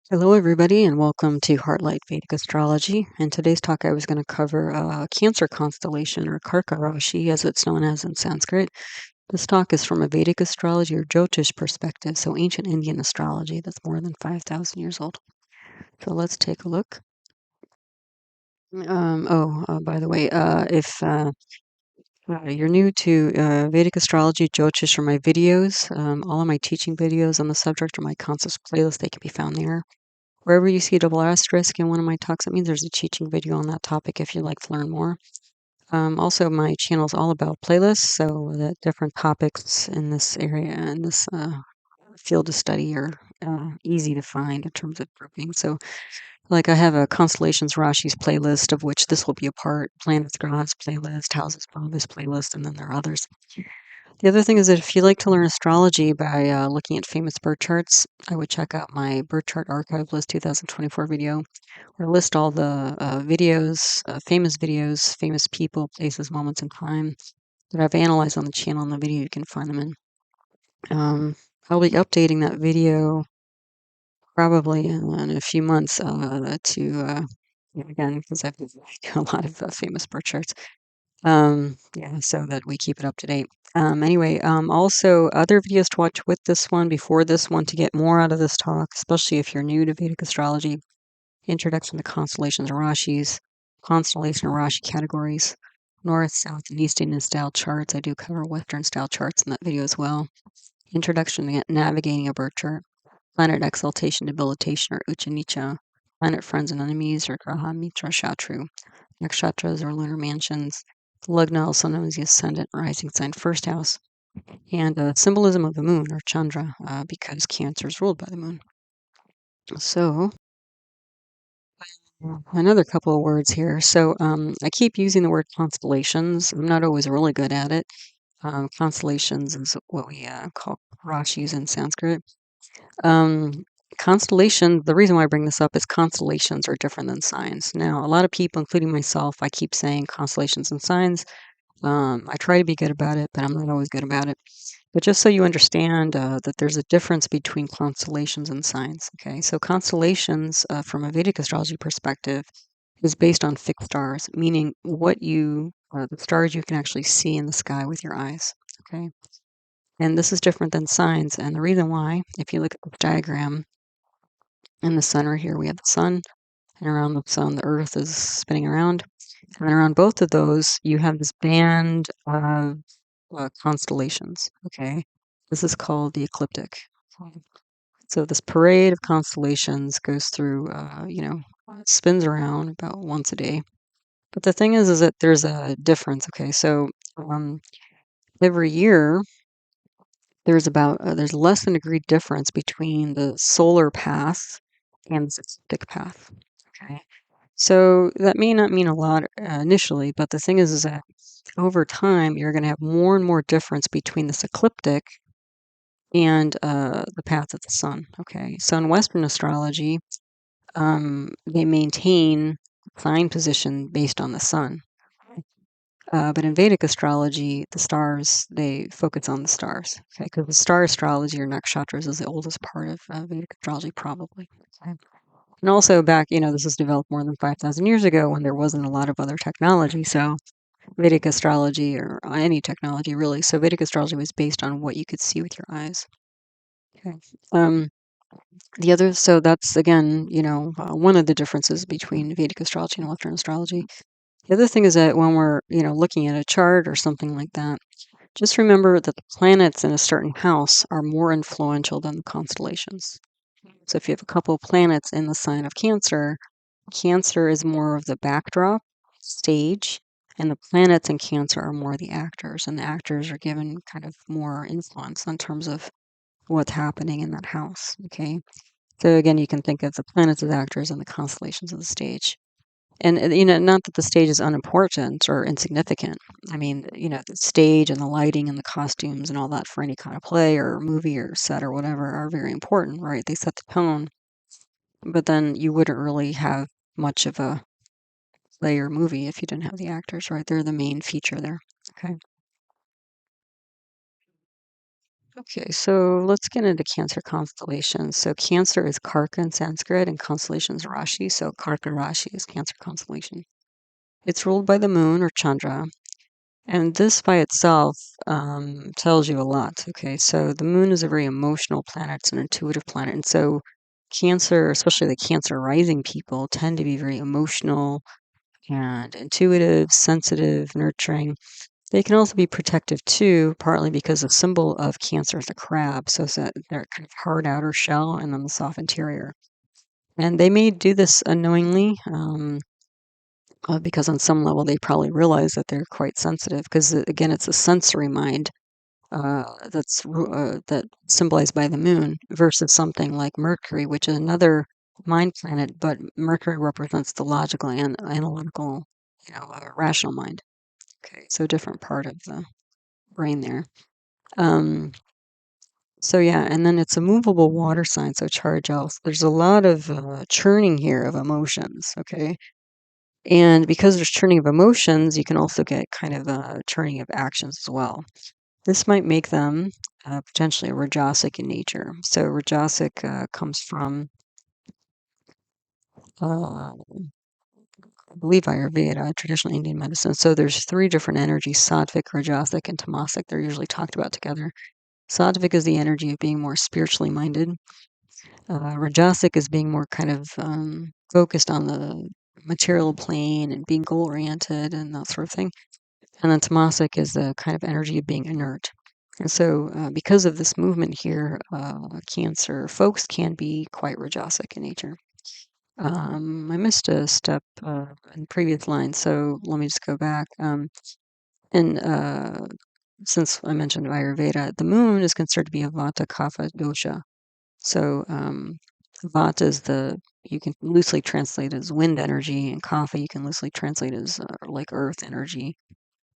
Hello, everybody, and welcome to Heartlight Vedic Astrology. In today's talk, I was going to cover Cancer constellation, or Karka Rashi, as it's known as in Sanskrit. This talk is from a Vedic astrology or Jyotish perspective, so ancient Indian astrology that's more than 5,000 years old. So let's take a look. By the way, if you're new to Vedic astrology, Jyotish, or my videos, all of my teaching videos on the subject are my concepts playlist. They can be found there. Wherever you see a double asterisk in one of my talks, that means there's a teaching video on that topic if you'd like to learn more. Also, my channel is all about playlists, so the different topics in this area and this field of study are easy to find in terms of grouping. So, like, I have a Constellations Rashi's playlist, of which this will be a part, Planets Grads playlist, Houses Bombas playlist, and then there are others. The other thing is that if you like to learn astrology by looking at famous birth charts, I would check out my birth chart archive list 2024 video, where I list all the videos, famous people, places, moments in time that I've analyzed on the channel and the video you can find them in. I'll be updating that video probably in a few months again, because I've do a lot of famous birth charts. Yeah, so that we keep it up to date. Anyway, also other videos to watch with this one, before this one, to get more out of this talk, especially if you're new to Vedic astrology. Introduction to constellations and Rashis, constellation and Rashi categories, North, South, and East Indian style charts. I do cover Western style charts in that video as well. Introduction to navigating a birth chart, planet exaltation, debilitation, or Ucha Nicha, planet friends and enemies, or Graha Mitra Shatru, nakshatras or lunar mansions, Lagna, also known as the Ascendant, rising sign, first house, and symbolism of the moon, or Chandra, because Cancer is ruled by the moon. So, another couple of words here. So, I keep using the word constellations. I'm not always really good at it. Constellations is what we call Rashis in Sanskrit. Um, Constellation, the reason why I bring this up is constellations are different than signs. Now, a lot of people, including myself, I keep saying constellations and signs. I try to be good about it, but I'm not always good about it. But just so you understand that there's a difference between constellations and signs. Okay, so constellations, from a Vedic astrology perspective, is based on fixed stars, meaning the stars you can actually see in the sky with your eyes. Okay, and this is different than signs. And the reason why, if you look at the diagram in the center here, we have the sun, and around the sun, the earth is spinning around. And around both of those, you have this band of constellations. Okay, this is called the ecliptic. So this parade of constellations goes through, spins around about once a day. But the thing is that there's a difference. Okay, so um, every year there's less than a degree difference between the solar path and the ecliptic path. Okay, so that may not mean a lot initially, but the thing is that over time you're going to have more and more difference between this ecliptic and the path of the sun. Okay, so in Western astrology, they maintain sign position based on the sun. But in Vedic astrology, the stars, they focus on the stars. Okay, because the star astrology or nakshatras is the oldest part of Vedic astrology, probably. Okay. And also back, this was developed more than 5,000 years ago when there wasn't a lot of other technology. So Vedic astrology, or any technology really, so Vedic astrology was based on what you could see with your eyes. Okay. So that's again, one of the differences between Vedic astrology and Western astrology. The other thing is that when we're, looking at a chart or something like that, just remember that the planets in a certain house are more influential than the constellations. So if you have a couple of planets in the sign of Cancer, Cancer is more of the backdrop, stage, and the planets in Cancer are more the actors, and the actors are given kind of more influence in terms of what's happening in that house. Okay. So again, you can think of the planets as actors and the constellations as the stage. And not that the stage is unimportant or insignificant. I mean, the stage and the lighting and the costumes and all that for any kind of play or movie or set or whatever are very important, right? They set the tone. But then you wouldn't really have much of a play or movie if you didn't have the actors, right? They're the main feature there. Okay. Okay, so let's get into Cancer constellations. So Cancer is Karka in Sanskrit, and constellation is Rashi. So Karka Rashi is Cancer constellation. It's ruled by the moon or Chandra, and this by itself tells you a lot. Okay, so the moon is a very emotional planet, it's an intuitive planet. And so Cancer, especially the Cancer rising people, tend to be very emotional and intuitive, sensitive, nurturing. They can also be protective too, partly because the symbol of Cancer is a crab, so it's that their kind of hard outer shell and then the soft interior. And they may do this unknowingly, because on some level they probably realize that they're quite sensitive. Because again, it's a sensory mind that symbolized by the moon versus something like Mercury, which is another mind planet, but Mercury represents the logical and analytical, rational mind. Okay, so different part of the brain there. Um, so yeah, and then it's a movable water sign, so charge else. There's a lot of churning here of emotions. Okay, and because there's churning of emotions, you can also get kind of a churning of actions as well. This might make them potentially rajasic in nature. So rajasic comes from, I believe, Ayurveda, traditional Indian medicine. So there's three different energies: sattvic, rajasic, and tamasic. They're usually talked about together. Sattvic is the energy of being more spiritually minded. Rajasic is being more kind of focused on the material plane and being goal oriented and that sort of thing. And then tamasic is the kind of energy of being inert. And so, because of this movement here, Cancer folks can be quite rajasic in nature. I missed a step in the previous line, so let me just go back. And since I mentioned Ayurveda, the moon is considered to be a Vata Kapha dosha. So, Vata is you can loosely translate as wind energy, and Kapha you can loosely translate as like earth energy.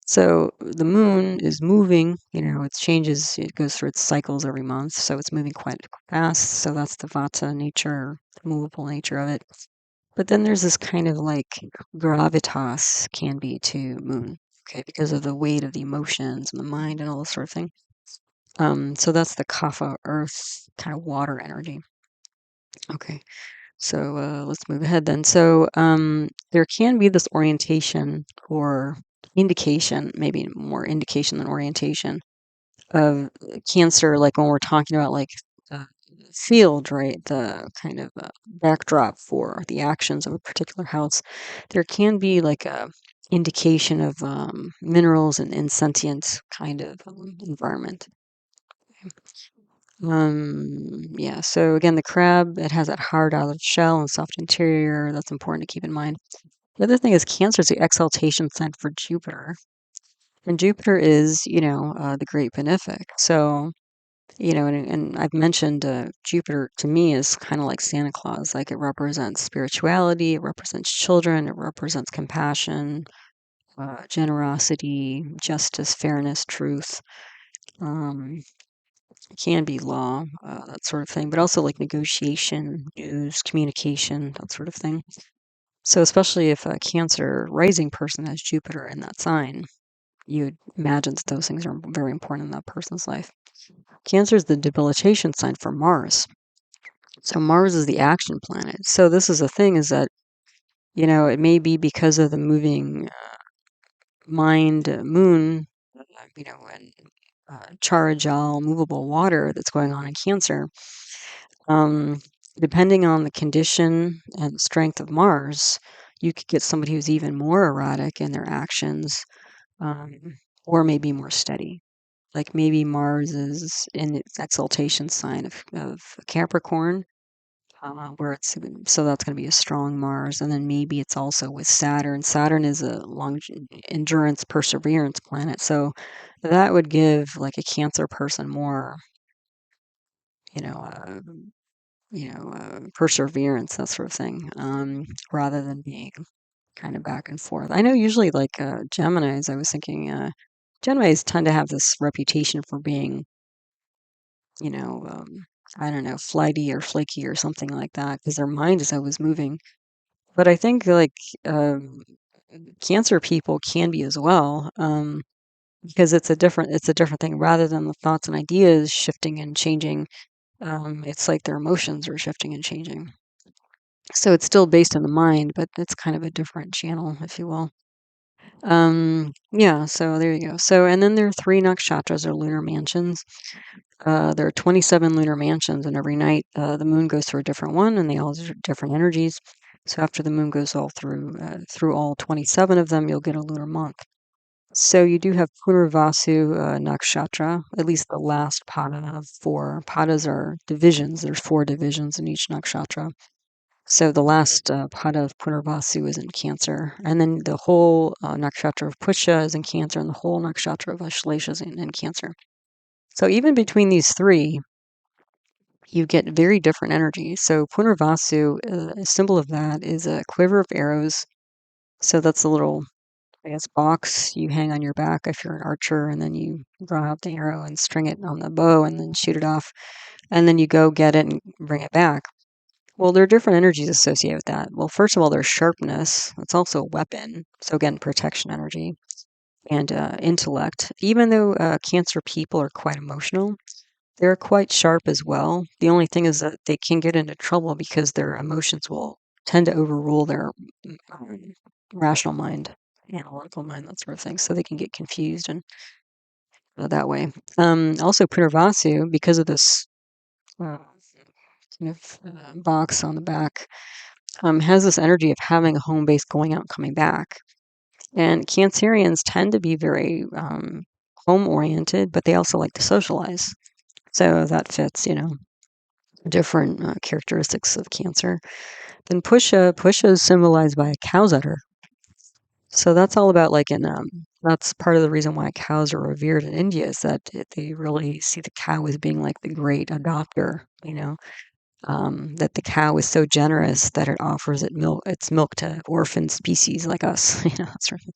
So the moon is moving, it changes, it goes through its cycles every month, so it's moving quite fast. So that's the Vata nature, the movable nature of it. But then there's this kind of like gravitas can be to moon, okay, because of the weight of the emotions and the mind and all this sort of thing. So that's the Kapha earth kind of water energy. Okay. So let's move ahead then. So there can be this orientation or indication, maybe more indication than orientation, of Cancer, like when we're talking about like the field, right? The kind of backdrop for the actions of a particular house. There can be like a indication of minerals and insentient kind of environment. Yeah, so again, the crab, it has that hard outer shell and soft interior. That's important to keep in mind. The other thing is Cancer is the exaltation sign for Jupiter. And Jupiter is, the great benefic. So, and I've mentioned Jupiter to me is kind of like Santa Claus. Like it represents spirituality, it represents children, it represents compassion, generosity, justice, fairness, truth. Um, can be law, that sort of thing, but also like negotiation, news, communication, that sort of thing. So, especially if a Cancer rising person has Jupiter in that sign, you'd imagine that those things are very important in that person's life. Cancer is the debilitation sign for Mars. So, Mars is the action planet. So, this is the thing is that, it may be because of the moving mind moon, and Charajal, movable water that's going on in Cancer. Um, Depending on the condition and strength of Mars, you could get somebody who's even more erratic in their actions, um, or maybe more steady. Like maybe Mars is in its exaltation sign of Capricorn, where so that's going to be a strong Mars, and then maybe it's also with Saturn. Saturn is a long endurance, perseverance planet, so that would give like a Cancer person more, you know, uh, perseverance, that sort of thing, rather than being kind of back and forth. I know usually like Geminis, I was thinking Geminis tend to have this reputation for being, you know, um, I don't know, flighty or flaky or something like that because their mind is always moving. But I think like um, Cancer people can be as well. because it's a different thing rather than the thoughts and ideas shifting and changing. It's like their emotions are shifting and changing. So it's still based in the mind, but it's kind of a different channel, if you will. Yeah, so there you go. So, and then there are three nakshatras or lunar mansions. There are 27 lunar mansions, and every night the moon goes through a different one, and they all have different energies. So after the moon goes all through all 27 of them, you'll get a lunar month. So you do have Punarvasu nakshatra, at least the last pada of four. Padas are divisions. There's four divisions in each nakshatra. So the last pada of Punarvasu is in Cancer, and then the whole nakshatra of Pusha is in Cancer, and the whole nakshatra of Ashlesha is in Cancer. So even between these three, you get very different energies. So Punarvasu, a symbol of that is a quiver of arrows. So that's a little, I guess, box you hang on your back if you're an archer, and then you draw out the arrow and string it on the bow and then shoot it off. And then you go get it and bring it back. Well, there are different energies associated with that. Well, first of all, there's sharpness. It's also a weapon. So again, protection energy and intellect. Even though Cancer people are quite emotional, they're quite sharp as well. The only thing is that they can get into trouble because their emotions will tend to overrule their um, rational mind, analytical mind, that sort of thing. So they can get confused and that way. Also, Punarvasu, because of this kind of box on the back, has this energy of having a home base, going out, and coming back. And Cancerians tend to be very home oriented, but they also like to socialize. So that fits, different characteristics of Cancer. Then Pusha is symbolized by a cow's udder. So that's all about that's part of the reason why cows are revered in India is that they really see the cow as being like the great adopter, that the cow is so generous that it offers its milk to orphan species like us, that sort of thing.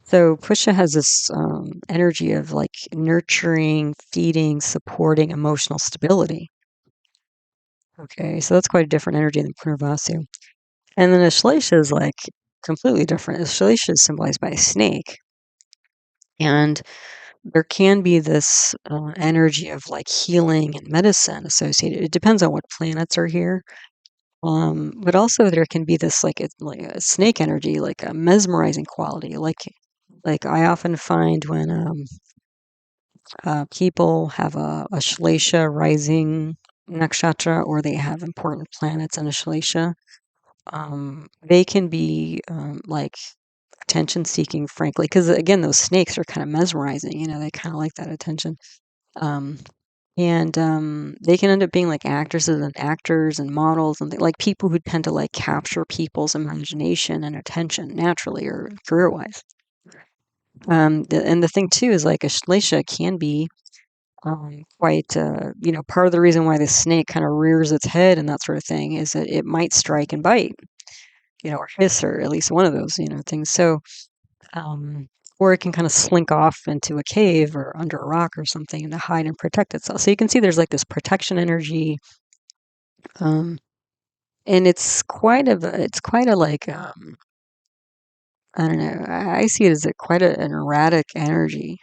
So Pusha has this energy of like nurturing, feeding, supporting emotional stability. Okay, so that's quite a different energy than Punarvasu. And then Ashlesha is like completely different. Ashlesha is symbolized by a snake. And there can be this energy of like healing and medicine associated. It depends on what planets are here. But also there can be this like a snake energy, like a mesmerizing quality. Like I often find when people have a Shlesha rising nakshatra or they have important planets in a Shlesha, they can be like attention seeking, frankly, because again, those snakes are kind of mesmerizing. They kind of like that attention. Um, and they can end up being like actresses and actors and models and like people who tend to like capture people's imagination and attention naturally or career wise. And the thing too is like a Shlesha can be quite, part of the reason why the snake kind of rears its head and that sort of thing is that it might strike and bite, or hiss, or at least one of those, things. So, um, or it can kind of slink off into a cave or under a rock or something to hide and protect itself. So you can see there's like this protection energy, um, and it's quite a like, I don't know. I see it as an erratic energy.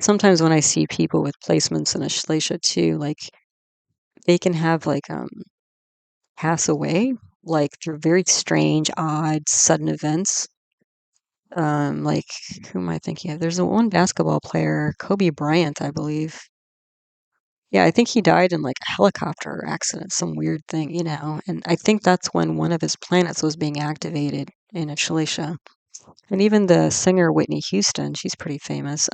Sometimes when I see people with placements in a Shlesha too, like they can have like pass away like through very strange, odd, sudden events. Like who am I thinking of? There's a one basketball player, Kobe Bryant, I believe. Yeah, I think he died in like a helicopter accident, some weird thing, And I think that's when one of his planets was being activated in a Shalisha. And even the singer Whitney Houston, she's pretty famous.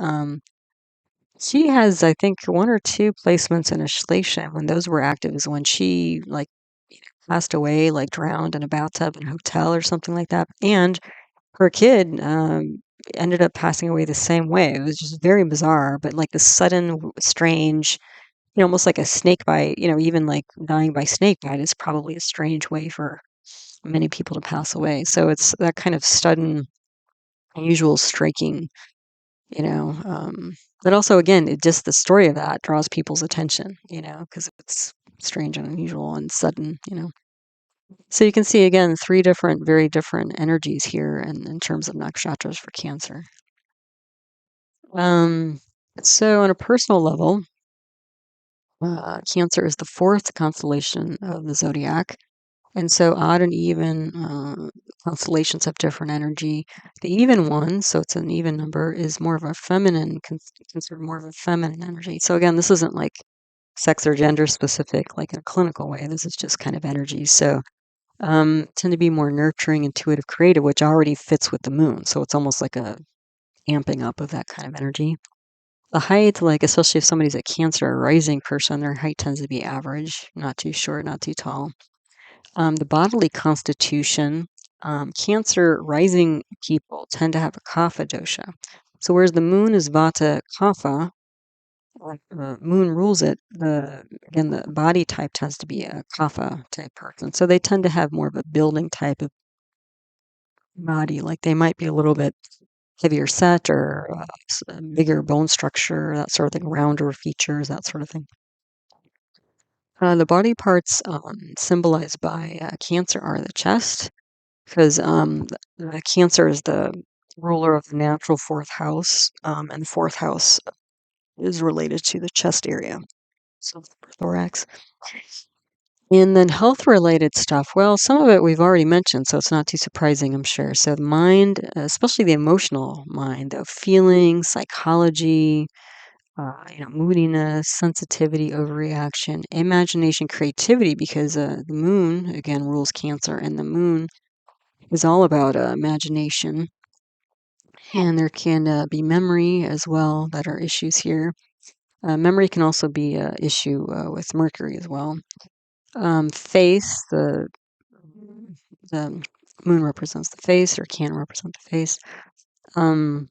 She has, I think, one or two placements in a Shalisha. When those were active is when she like passed away, like drowned in a bathtub in a hotel or something like that. And her kid ended up passing away the same way. It was just very bizarre, but like the sudden, strange, almost like a snake bite, even like dying by snake bite is probably a strange way for many people to pass away. So it's that kind of sudden, unusual striking, you know. But also, again, just the story of that draws people's attention, because it's strange and unusual and sudden. So you can see again three different, very different energies here in terms of nakshatras for Cancer. Um, so on a personal level, Cancer is the fourth constellation of the zodiac. And so odd and even constellations have different energy. The even one, so it's an even number, is more of a feminine, considered more of a feminine energy. So again, this isn't like sex or gender specific, like in a clinical way. This is just kind of energy. So tend to be more nurturing, intuitive, creative, which already fits with the moon. So it's almost like a amping up of that kind of energy. The height, like especially if somebody's a Cancer or rising person, their height tends to be average, not too short, not too tall. The bodily constitution, Cancer rising people tend to have a kapha dosha. So whereas the moon is vata kapha, like the moon rules it, the body type tends to be a kapha type person. So they tend to have more of a building type of body. Like they might be a little bit heavier set or bigger bone structure, that sort of thing, rounder features, that sort of thing. The body parts symbolized by Cancer are the chest, because the Cancer is the ruler of the natural fourth house, and the fourth house is related to the chest area, so thorax. And then health related stuff, well, some of it we've already mentioned, so it's not too surprising, I'm sure. So the mind, especially the emotional mind, of feeling, psychology, moodiness, sensitivity, overreaction, imagination, creativity, because the moon, again, rules Cancer, and the moon is all about imagination. And there can be memory as well that are issues here. Memory can also be an issue with Mercury as well. Face, the moon represents the face or can represent the face. Um,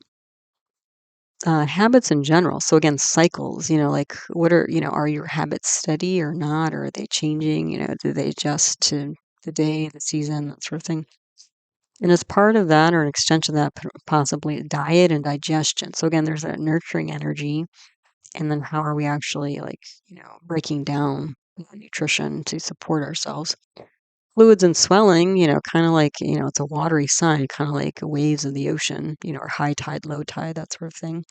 Habits in general. So again, cycles, like what are your habits steady or not? Or are they changing? Do they adjust to the day, the season, that sort of thing? And as part of that or an extension of that, possibly diet and digestion. So again, there's that nurturing energy. And then how are we actually breaking down nutrition to support ourselves? Fluids and swelling, kind of like, it's a watery sign, kind of like waves of the ocean, or high tide, low tide, that sort of thing.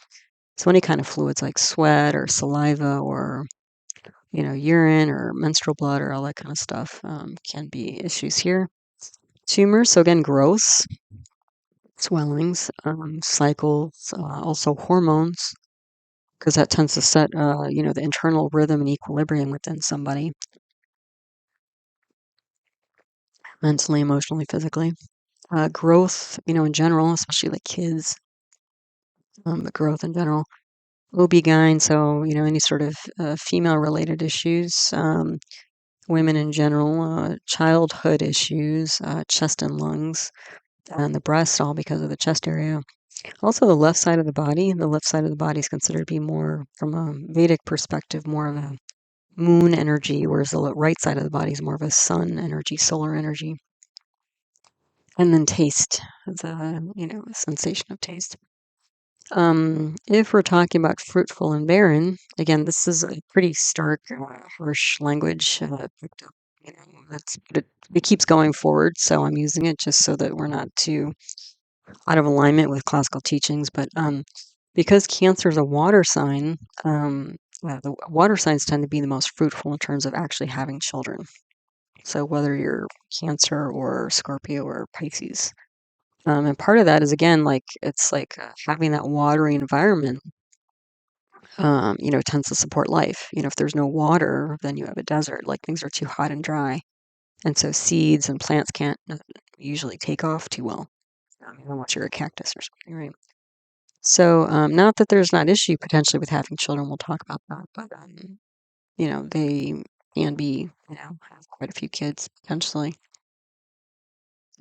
So any kind of fluids like sweat or saliva or, urine or menstrual blood or all that kind of stuff can be issues here. Tumors, so again, growths, swellings, cycles, also hormones, because that tends to set, the internal rhythm and equilibrium within somebody, mentally, emotionally, physically. Growth, in general, especially like kids, but growth in general. OB-GYN, so, any sort of female-related issues, women in general, childhood issues, chest and lungs, and the breast, all because of the chest area. Also, the left side of the body. The left side of the body is considered to be more, from a Vedic perspective, more of a moon energy, whereas the right side of the body is more of a sun energy, solar energy. And then taste, the sensation of taste. If we're talking about fruitful and barren, again, this is a pretty stark, harsh language. Picked up, but it keeps going forward, so I'm using it just so that we're not too out of alignment with classical teachings. But because Cancer is a water sign, the water signs tend to be the most fruitful in terms of actually having children. So whether you're Cancer or Scorpio or Pisces. And part of that is, again, like it's like having that watery environment, tends to support life. If there's no water, then you have a desert, like things are too hot and dry. And so seeds and plants can't usually take off too well, unless you're a cactus or something, right? So, not that there's not issue potentially with having children, we'll talk about that, but, they can be, have quite a few kids potentially.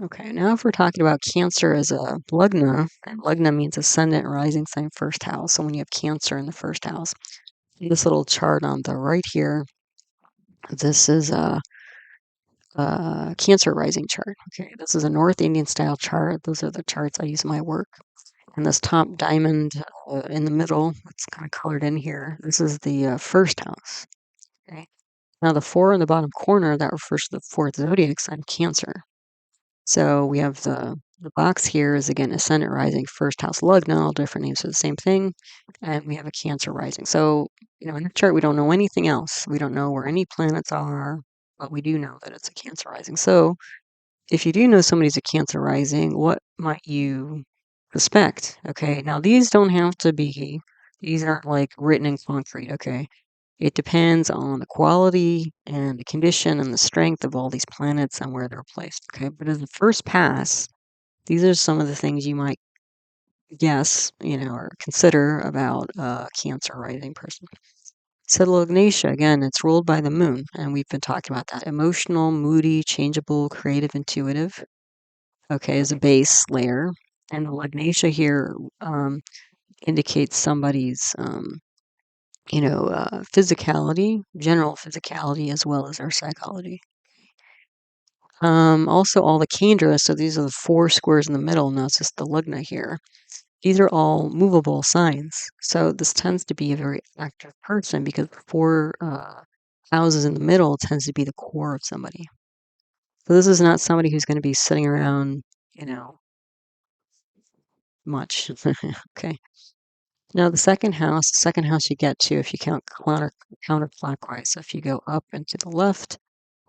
Okay, now if we're talking about Cancer as a Lagna, and Lagna means ascendant, rising sign, first house. So when you have Cancer in the first house, this little chart on the right here, this is a Cancer rising chart. Okay, this is a North Indian style chart. Those are the charts I use in my work. And this top diamond in the middle, it's kind of colored in here. This is the first house. Okay. Now, the 4 in the bottom corner, that refers to the fourth zodiac sign, Cancer. So we have the box here is again Ascendant rising, first house Lagna, all different names for the same thing. And we have a Cancer rising. So, in the chart, we don't know anything else. We don't know where any planets are, but we do know that it's a Cancer rising. So if you do know somebody's a Cancer rising, what might you suspect? Okay, now these don't have to be, these aren't like written in concrete, okay? It depends on the quality and the condition and the strength of all these planets and where they're placed, okay? But as a first pass, these are some of the things you might guess, or consider about a Cancer rising person. So Lagna, again, it's ruled by the moon, and we've been talking about that. Emotional, moody, changeable, creative, intuitive, okay, as a base layer. And the Lagna here indicates somebody's, physicality, general physicality, as well as their psychology. Also, all the Kendras, so these are the 4 squares in the middle, not just the Lagna here. These are all movable signs. So this tends to be a very active person because the 4 houses in the middle tends to be the core of somebody. So this is not somebody who's going to be sitting around, much. Okay. Now the second house you get to if you count counterclockwise. So if you go up and to the left,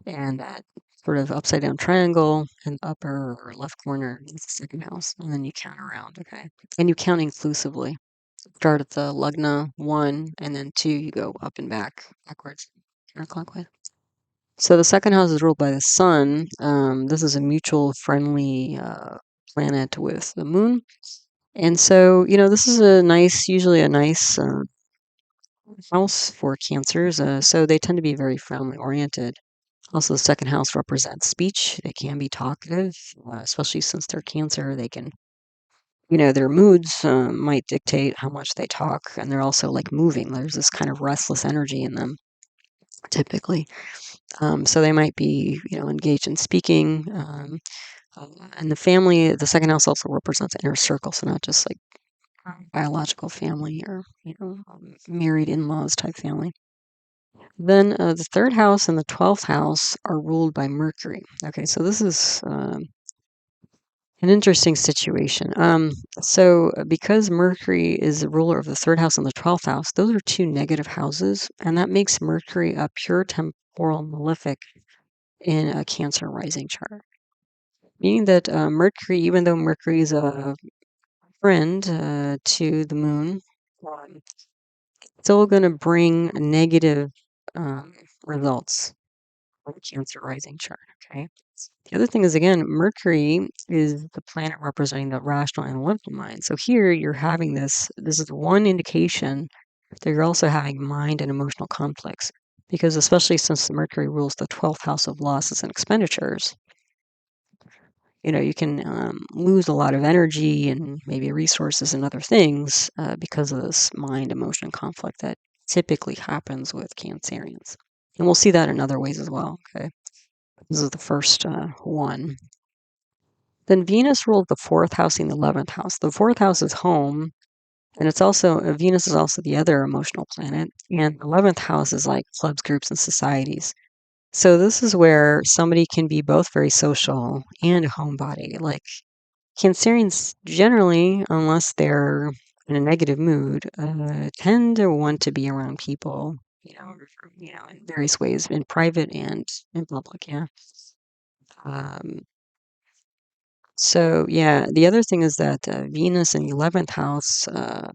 and that sort of upside down triangle in the upper or left corner is the second house, and then you count around, okay? And you count inclusively. Start at the Lagna 1, and then 2, you go up and backwards, counterclockwise. So the second house is ruled by the sun. This is a mutual friendly planet with the moon. And so, this is usually a nice house for Cancers. So they tend to be very family oriented. Also, the second house represents speech. They can be talkative, especially since they're Cancer. They can, their moods might dictate how much they talk, and they're also like moving. There's this kind of restless energy in them, typically. So they might be, engaged in speaking. And the second house also represents inner circle, so not just like biological family or, married in-laws type family. Then the third house and the 12th house are ruled by Mercury. Okay, so this is an interesting situation. So because Mercury is the ruler of the third house and the 12th house, those are 2 negative houses, and that makes Mercury a pure temporal malefic in a Cancer rising chart. Meaning that Mercury, even though Mercury is a friend to the moon, um, still going to bring negative results for the Cancer rising chart. Okay. The other thing is, again, Mercury is the planet representing the rational and analytical mind. So here you're having this is one indication that you're also having mind and emotional conflicts. Because especially since Mercury rules the 12th house of losses and expenditures, you can lose a lot of energy and maybe resources and other things because of this mind emotion conflict that typically happens with Cancerians. And we'll see that in other ways as well. Okay. This is the first one. Then Venus ruled the 4th house and the 11th house. The 4th house is home, and it's also, Venus is also the other emotional planet, and the 11th house is like clubs, groups, and societies. So this is where somebody can be both very social and a homebody. Like Cancerians generally, unless they're in a negative mood, tend to want to be around people, in various ways, in private and in public, yeah. Um, So yeah, the other thing is that Venus in the 11th house,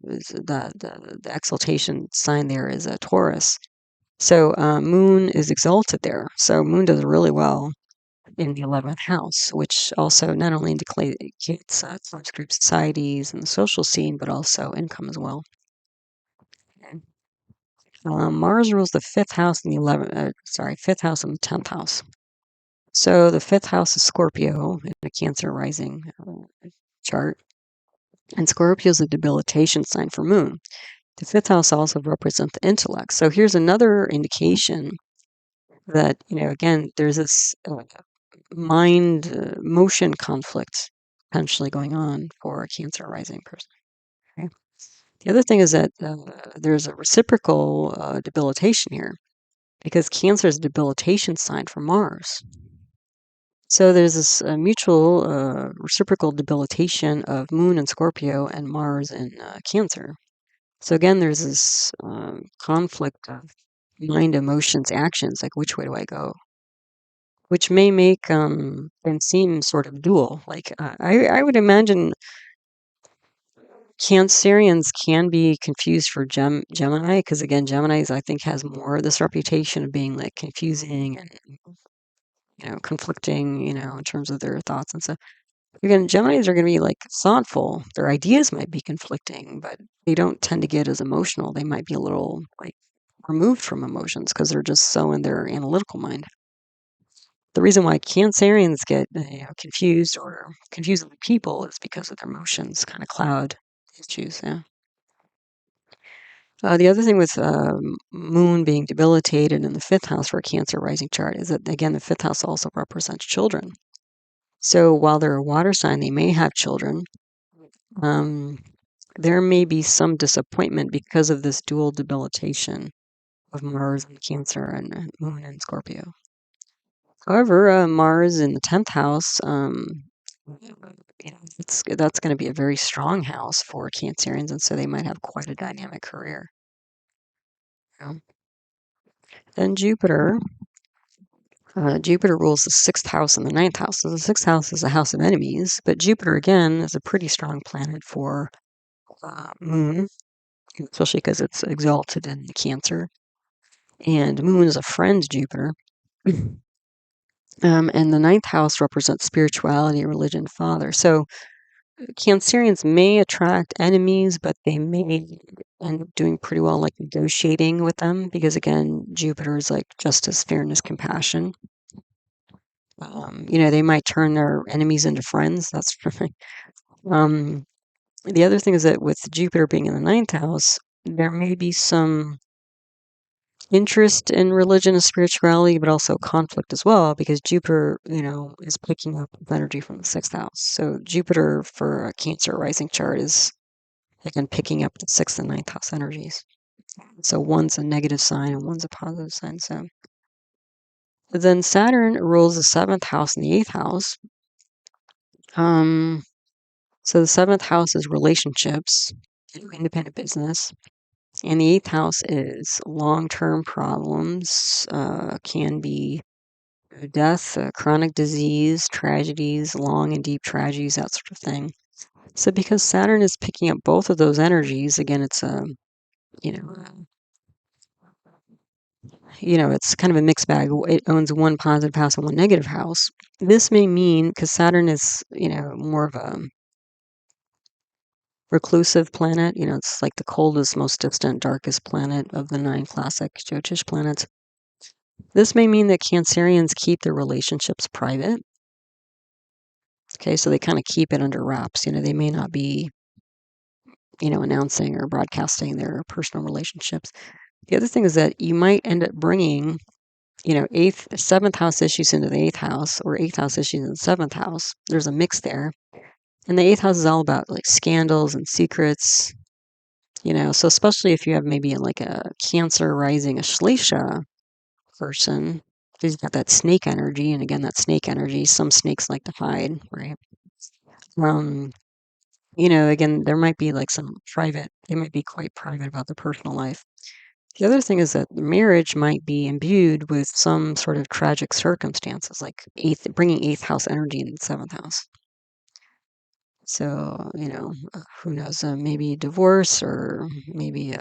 is the exaltation sign there is a Taurus. So Moon is exalted there. So Moon does really well in the 11th house, which also not only indicates clubs, group societies and the social scene, but also income as well. Okay. Mars rules the 5th house and the 5th house and the 10th house. So the 5th house is Scorpio in a Cancer rising chart. And Scorpio is a debilitation sign for Moon. The 5th house also represents the intellect. So here's another indication that, again, there's this mind motion conflict potentially going on for a Cancer rising person. Okay. The other thing is that there's a reciprocal debilitation here. because Cancer is a debilitation sign for Mars. So there's this mutual reciprocal debilitation of Moon in Scorpio and Mars in Cancer. So again, there's this conflict of mind, emotions, actions, like which way do I go? Which may make them seem sort of dual. Like I would imagine Cancerians can be confused for Gemini, because again, Gemini's I think has more of this reputation of being like confusing and conflicting, in terms of their thoughts and stuff. Again, Geminis are going to be like thoughtful. Their ideas might be conflicting, but they don't tend to get as emotional. They might be a little like removed from emotions because they're just so in their analytical mind. The reason why Cancerians get confused or confusing people is because of their emotions kind of cloud issues. Yeah. The other thing with Moon being debilitated in the fifth house for a Cancer rising chart is that, again, the fifth house also represents children. So while they're a water sign, they may have children. There may be some disappointment because of this dual debilitation of Mars in Cancer and Moon in Scorpio. However, Mars in the 10th house, that's going to be a very strong house for Cancerians, and so they might have quite a dynamic career. Then Jupiter rules the 6th house and the 9th house. So the 6th house is a house of enemies, but Jupiter, again, is a pretty strong planet for Moon, especially because it's exalted in Cancer. And Moon is a friend to Jupiter. And the 9th house represents spirituality, religion, father. So Cancerians may attract enemies, but they may end up doing pretty well, like negotiating with them, because again, Jupiter is like justice, fairness, compassion. They might turn their enemies into friends. That's the other thing is that with Jupiter being in the 9th house, there may be some interest in religion and spirituality, but also conflict as well, because Jupiter, is picking up energy from the 6th house. So Jupiter for a Cancer rising chart is, again, picking up the 6th and 9th house energies. So one's a negative sign and one's a positive sign. So then Saturn rules the 7th house and the 8th house. So the 7th house is relationships, independent business. And the 8th house is long-term problems, can be death, chronic disease, tragedies, long and deep tragedies, that sort of thing. So because Saturn is picking up both of those energies, again, it's it's kind of a mixed bag. It owns one positive house and one negative house. This may mean, because Saturn is, more of a reclusive planet, it's like the coldest, most distant, darkest planet of the 9 classic Jyotish planets. This may mean that Cancerians keep their relationships private. Okay, so they kind of keep it under wraps. They may not be, announcing or broadcasting their personal relationships. The other thing is that you might end up bringing, 7th house issues into the 8th house, or 8th house issues in the 7th house. There's a mix there. And the 8th house is all about like scandals and secrets, so especially if you have maybe like a Cancer rising Ashlesha person, because you've got that snake energy, and again, that snake energy, some snakes like to hide, right? Again, there might be like they might be quite private about their personal life. The other thing is that the marriage might be imbued with some sort of tragic circumstances, like bringing 8th house energy in the 7th house. So, who knows, maybe divorce, or maybe,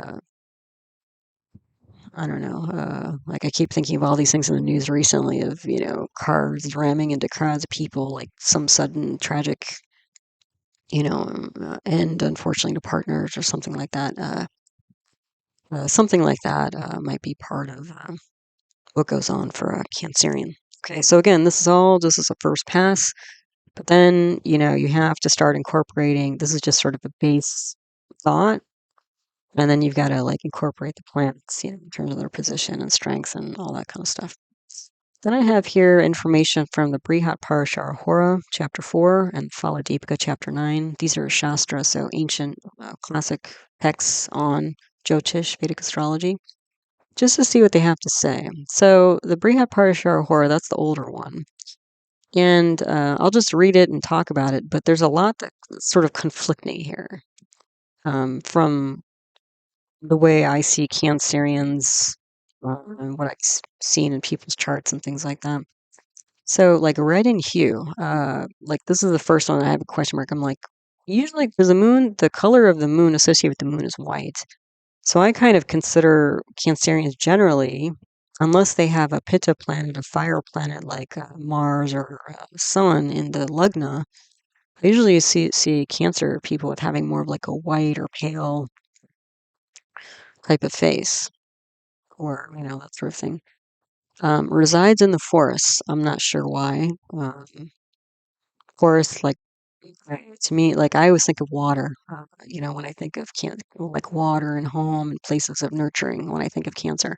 I don't know, like I keep thinking of all these things in the news recently of, cars ramming into crowds of people, like some sudden tragic, end, unfortunately, to partners or something like that. Something like that might be part of what goes on for a Cancerian. Okay, so again, this is a first pass, but then, you have to start incorporating, this is just sort of a base thought, and then you've got to like incorporate the planets, in terms of their position and strength and all that kind of stuff. Then I have here information from the Brihat Parashar Hora, chapter 4, and Phaladipika, chapter 9. These are Shastra, so ancient classic texts on Jyotish, Vedic astrology. just to see what they have to say. So the Brihat Parashara Hora, that's the older one. And I'll just read it and talk about it, but there's a lot that's sort of conflicting here from the way I see Cancerians and what I've seen in people's charts and things like that. So, like red in hue, like this is the first one I have a question mark. I'm like, usually because the moon, the color of the moon associated with the moon is white. So I kind of consider Cancerians generally, unless they have a Pitta planet, a fire planet like Mars or Sun in the Lagna, I usually see Cancer people with having more of like a white or pale type of face, or that sort of thing. Resides in the forests. I'm not sure why. Forests, like to me, like I always think of water. When I think of like water and home and places of nurturing. When I think of Cancer.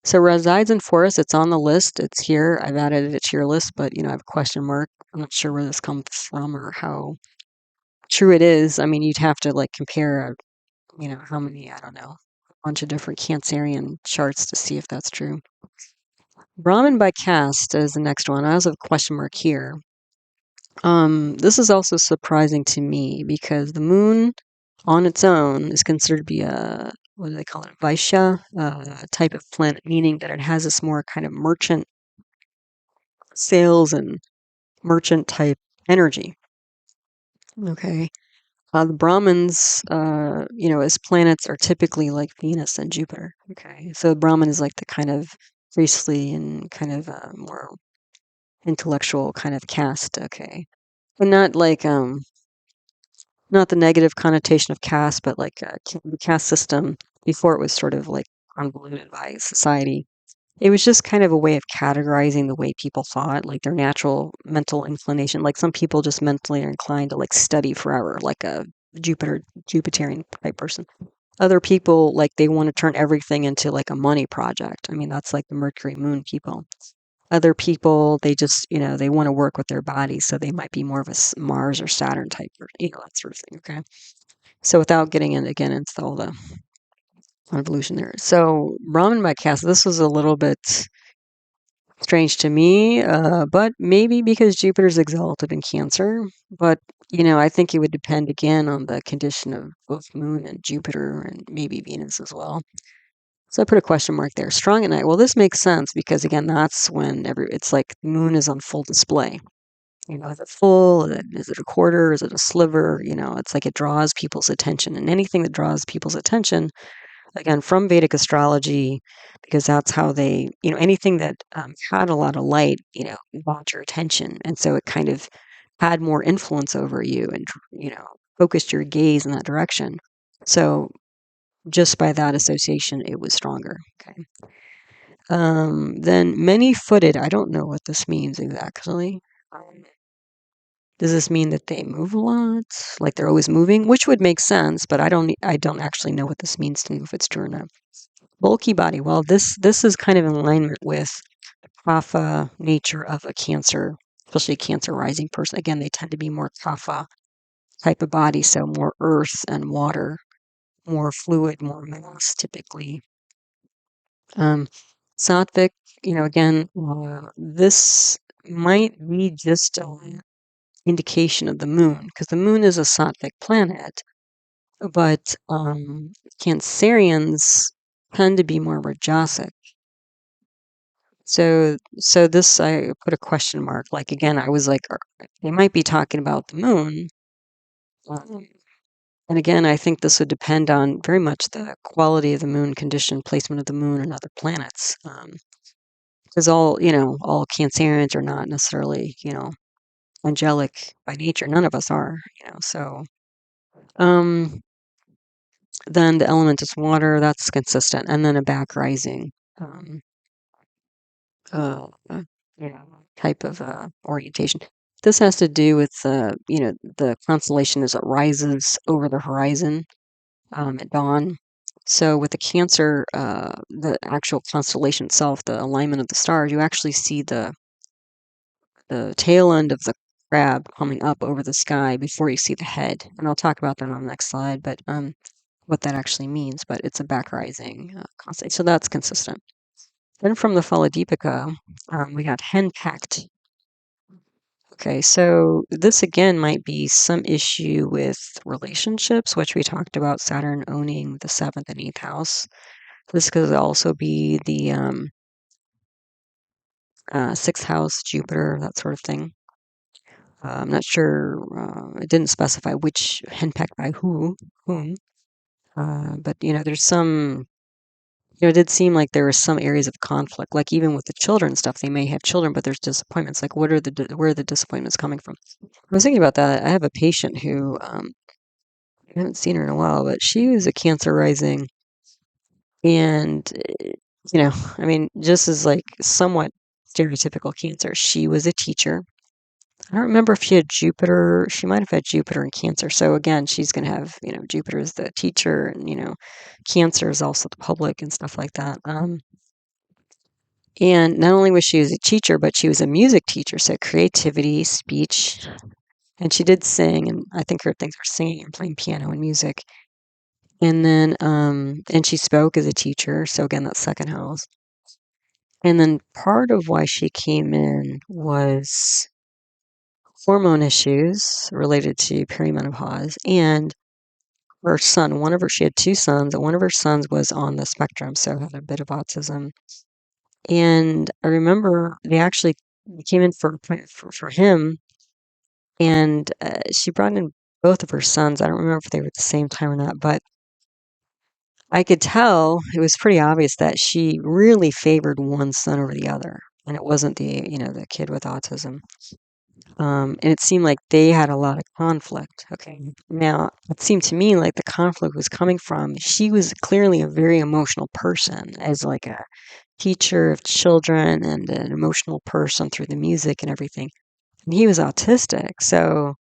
So resides in forest. It's on the list. It's here. I've added it to your list, but I have a question mark. I'm not sure where this comes from or how true it is. I mean, you'd have to like compare, how many, I don't know, a bunch of different Cancerian charts to see if that's true. Brahmin by caste is the next one. I also have a question mark here. This is also surprising to me because the moon on its own is considered to be a, what do they call it, Vaishya type of planet, meaning that it has this more kind of merchant sales and merchant type energy. Okay. The Brahmins, as planets are typically like Venus and Jupiter. Okay. So Brahmin is like the kind of priestly and kind of more intellectual kind of caste. Okay. And not like, not the negative connotation of caste, but like the caste system before it was sort of like convoluted by society. It was just kind of a way of categorizing the way people thought, like their natural mental inclination. Like some people just mentally are inclined to like study forever, like a Jupiterian type person. Other people, like they want to turn everything into like a money project. I mean, that's like the Mercury Moon people. Other people, they just, they want to work with their bodies, so they might be more of a Mars or Saturn type, or that sort of thing. Okay, so without getting in again into all the evolution there. So Brahmin by caste, this was a little bit strange to me, but maybe because Jupiter's exalted in Cancer. But, I think it would depend again on the condition of both Moon and Jupiter and maybe Venus as well. So I put a question mark there. Strong at night. Well, this makes sense because, again, that's when it's like the Moon is on full display. Is it full? Is it a quarter? Is it a sliver? It's like it draws people's attention. And anything that draws people's attention, again, from Vedic astrology, because that's how they, anything that had a lot of light, got your attention. And so it kind of had more influence over you and, focused your gaze in that direction. So just by that association, it was stronger. Okay. Then many footed, I don't know what this means exactly. Does this mean that they move a lot? Like they're always moving, which would make sense, but I don't actually know what this means to me if it's true or not. Bulky body. Well, this is kind of in alignment with the kapha nature of a Cancer, especially a Cancer rising person. Again, they tend to be more kapha type of body, so more earth and water, more fluid, more mass typically. Sattvic, again, this might be just an indication of the moon because the moon is a sattvic planet, but Cancerians tend to be more rajasic. So this, I put a question mark. Like again, I was like, they might be talking about the moon. And again, I think this would depend on very much the quality of the moon, condition, placement of the moon, and other planets. Because all Cancerians are not necessarily, angelic by nature. None of us are, So, then the element is water. That's consistent, and then a back rising. Um, uh, type of orientation. This has to do with the constellation as it rises over the horizon at dawn. So with the Cancer, the actual constellation itself, the alignment of the stars, you actually see the tail end of the crab coming up over the sky before you see the head. And I'll talk about that on the next slide. But what that actually means, but it's a back rising constellation. So that's consistent. Then from the Phaladipika, we got henpecked. Okay, so this again might be some issue with relationships, which we talked about Saturn owning the 7th and 8th house. This could also be the 6th house, Jupiter, that sort of thing. I'm not sure, it didn't specify which henpecked by whom. But, there's some, it did seem like there were some areas of conflict, like even with the children stuff, they may have children, but there's disappointments. Like, where are the disappointments coming from? I was thinking about that. I have a patient who, I haven't seen her in a while, but she was a Cancer rising. And, I mean, just as like somewhat stereotypical Cancer, she was a teacher. I don't remember if she had Jupiter. She might have had Jupiter in Cancer. So again, she's going to have, Jupiter is the teacher, and Cancer is also the public and stuff like that. And not only was she a teacher, but she was a music teacher. So creativity, speech, and she did sing. And I think her things were singing and playing piano and music. And then, and she spoke as a teacher. So again, that's 2nd house. And then part of why she came in was hormone issues related to perimenopause, and her son, she had 2 sons, and one of her sons was on the spectrum, so had a bit of autism. And I remember they actually came in for him, and she brought in both of her sons. I don't remember if they were at the same time or not, but I could tell it was pretty obvious that she really favored one son over the other, and it wasn't the kid with autism. And it seemed like they had a lot of conflict. Okay. Now, it seemed to me like the conflict was coming from, she was clearly a very emotional person as like a teacher of children and an emotional person through the music and everything. And he was autistic. So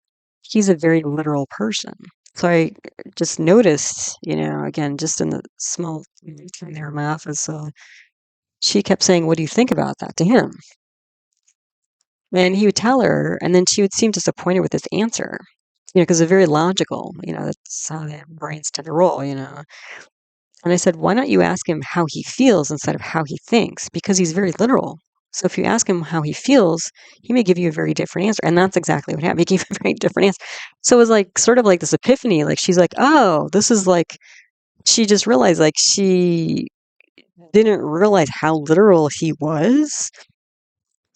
he's a very literal person. So I just noticed, again, just in the small time there in my office, she kept saying, "What do you think about that?" to him. And he would tell her, and then she would seem disappointed with his answer, because it's very logical, that's how their brains tend to roll. And I said, why don't you ask him how he feels instead of how he thinks? Because he's very literal. So if you ask him how he feels, he may give you a very different answer. And that's exactly what happened. He gave a very different answer. So it was like sort of like this epiphany. Like she's like, oh, this is like, she just realized like she didn't realize how literal he was.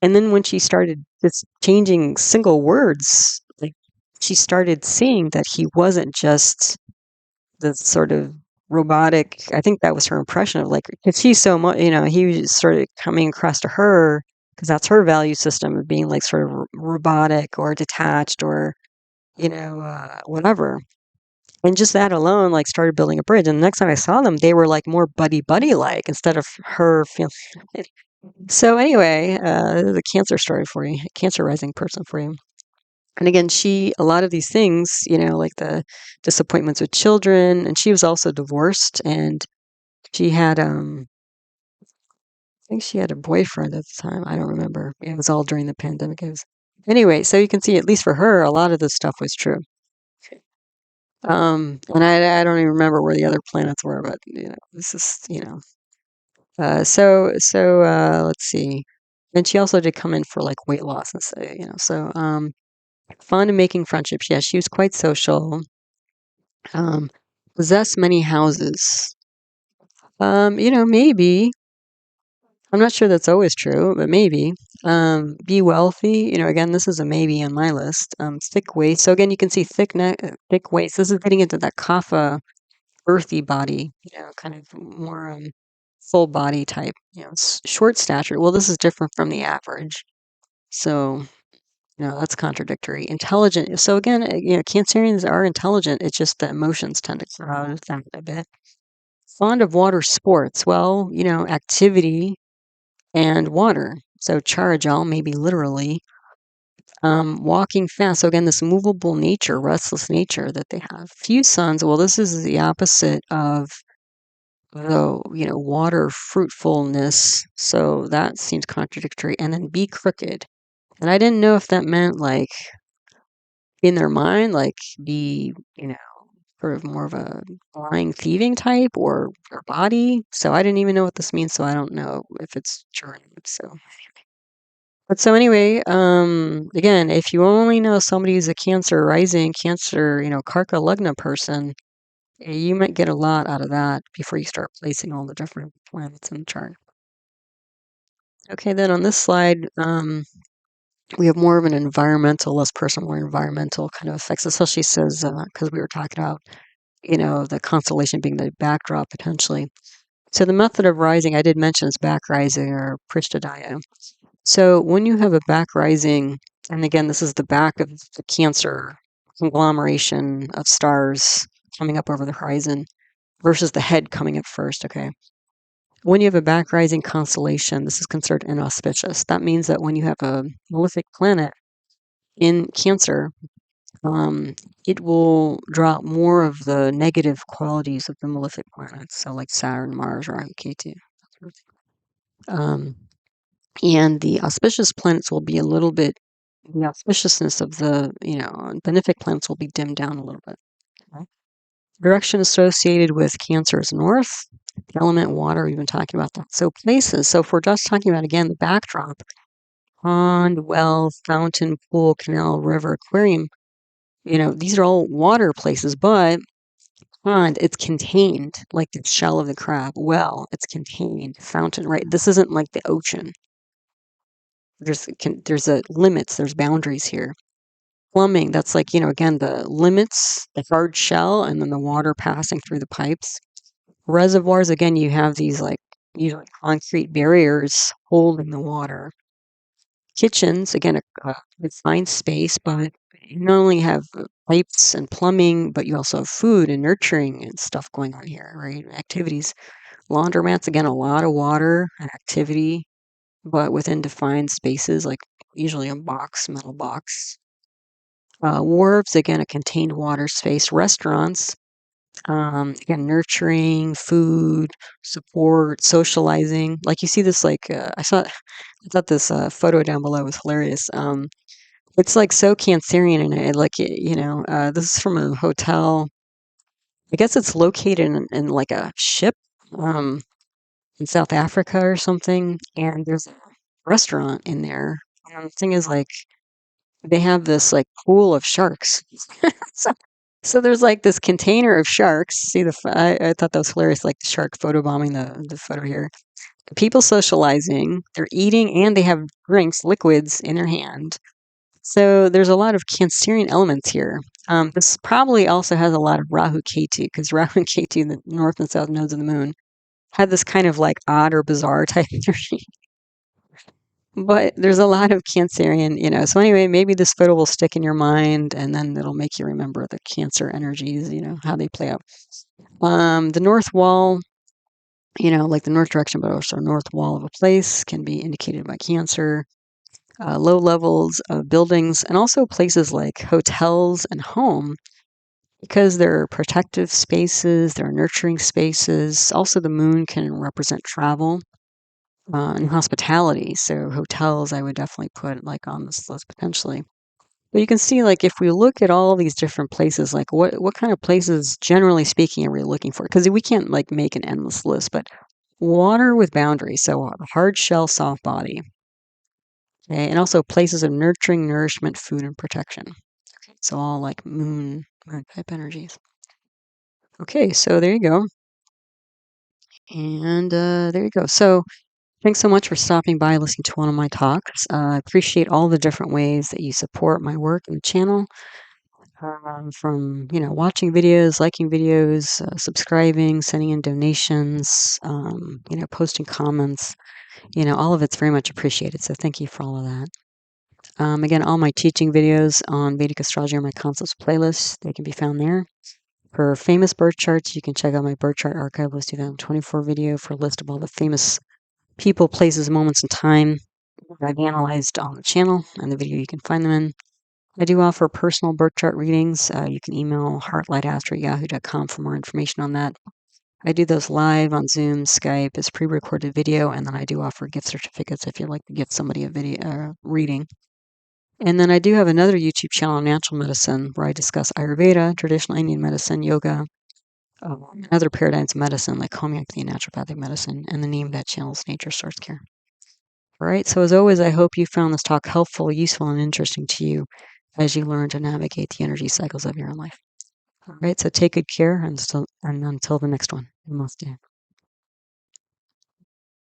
And then when she started just changing single words, like she started seeing that he wasn't just the sort of robotic. I think that was her impression of like, because he's so much, he was sort of coming across to her because that's her value system of being like sort of robotic or detached or, whatever. And just that alone, like, started building a bridge. And the next time I saw them, they were like more buddy like instead of her feeling. So anyway, the Cancer story for you, Cancer rising person for you. And again, a lot of these things, like the disappointments with children, and she was also divorced, and she had, I think she had a boyfriend at the time. I don't remember. It was all during the pandemic. Anyway, so you can see, at least for her, a lot of this stuff was true. And I don't even remember where the other planets were, but this is, let's see. And she also did come in for like weight loss and so, fond of making friendships. Yeah, she was quite social. Um, possess many houses. Maybe. I'm not sure that's always true, but maybe. Be wealthy. Again, this is a maybe on my list. Thick waist. So again, you can see thick neck, thick waist. This is getting into that kapha, earthy body. Kind of more full body type. Short stature. Well, this is different from the average. So that's contradictory. Intelligent. So again, Cancerians are intelligent. It's just the emotions tend to cloud that a bit. Fond of water sports. Well, activity and water. So charge all, maybe literally. Walking fast. So again, this movable nature, restless nature that they have. Few sons. Well, this is the opposite of the, water fruitfulness. So that seems contradictory. And then be crooked. And I didn't know if that meant like in their mind, like be, sort of more of a lying, thieving type or body. So I didn't even know what this means, so I don't know if it's true or not. So anyway, again, if you only know somebody who's a Cancer rising, Cancer, Karka Lagna person, you might get a lot out of that before you start placing all the different planets in the chart. Okay, then on this slide, we have more of an environmental, less personal, more environmental kind of effects, especially says, because we were talking about, the constellation being the backdrop potentially. So the method of rising, I did mention is back rising or Prishtadaya. So when you have a back rising, and again, this is the back of the Cancer conglomeration of stars coming up over the horizon versus the head coming up first, okay? When you have a back rising constellation, this is considered inauspicious. That means that when you have a malefic planet in Cancer, it will drop more of the negative qualities of the malefic planets, so like Saturn, Mars, Rahu, Ketu. Um, and the auspicious planets will be a little bit, the auspiciousness of the, benefic planets will be dimmed down a little bit. Okay? Direction associated with Cancer is north. The element water, we've been talking about that. So places, so if we're just talking about, again, the backdrop, pond, well, fountain, pool, canal, river, aquarium, these are all water places, but pond, it's contained, like the shell of the crab. Well, it's contained. Fountain, right? This isn't like the ocean. There's limits, there's boundaries here. Plumbing, that's like, again, the limits, the hard shell, and then the water passing through the pipes. Reservoirs, again, you have these like usually concrete barriers holding the water. Kitchens, again, a confined space, but you not only have pipes and plumbing, but you also have food and nurturing and stuff going on here, right? Activities. Laundromats, again, a lot of water and activity, but within defined spaces, like usually a metal box. Wharves, again, a contained water space. Restaurants, again, nurturing, food, support, socializing. Like you see this, like I thought this photo down below was hilarious. It's like so Cancerian, and this is from a hotel. I guess it's located in like a ship um, in South Africa or something, and there's a restaurant in there. And the thing is, like, they have this like pool of sharks. so, so there's like this container of sharks. See I thought that was hilarious, like the shark photobombing the photo here. People socializing, they're eating, and they have drinks, liquids in their hand. So there's a lot of Cancerian elements here. This probably also has a lot of Rahu Ketu, because Rahu and Ketu, the north and south nodes of the moon, had this kind of like odd or bizarre type energy. But there's a lot of Cancerian, So anyway, maybe this photo will stick in your mind, and then it'll make you remember the Cancer energies, how they play out. The north wall, like the north direction, but also north wall of a place can be indicated by Cancer. Low levels of buildings, and also places like hotels and home, because they're protective spaces, they're nurturing spaces. Also, the moon can represent travel and hospitality. So hotels, I would definitely put like on this list potentially. But you can see, like, if we look at all these different places, like what kind of places, generally speaking, are we looking for? Because we can't like make an endless list, but water with boundaries. So hard shell, soft body. Okay, and also places of nurturing, nourishment, food, and protection. So all like moon type energies. Okay, so there you go. And there you go. So thanks so much for stopping by, listening to one of my talks. I appreciate all the different ways that you support my work and the channel. From watching videos, liking videos, subscribing, sending in donations, posting comments. All of it's very much appreciated. So thank you for all of that. Again, all my teaching videos on Vedic Astrology are my concepts playlist. They can be found there. For famous birth charts, you can check out my birth chart archive list 2024 video for a list of all the famous people, places, moments, and time I've analyzed on the channel, and the video you can find them in. I do offer personal birth chart readings. You can email heartlightastro@yahoo.com for more information on that. I do those live on Zoom, Skype, as pre-recorded video, and then I do offer gift certificates if you'd like to give somebody a video reading. And then I do have another YouTube channel, Natural Medicine, where I discuss Ayurveda, traditional Indian medicine, yoga, and other paradigms of medicine like homeopathy and naturopathic medicine. And the name of that channel is Nature Source Care. All right. So as always, I hope you found this talk helpful, useful, and interesting to you as you learn to navigate the energy cycles of your own life. All right. So take good care and until the next one. Namaste.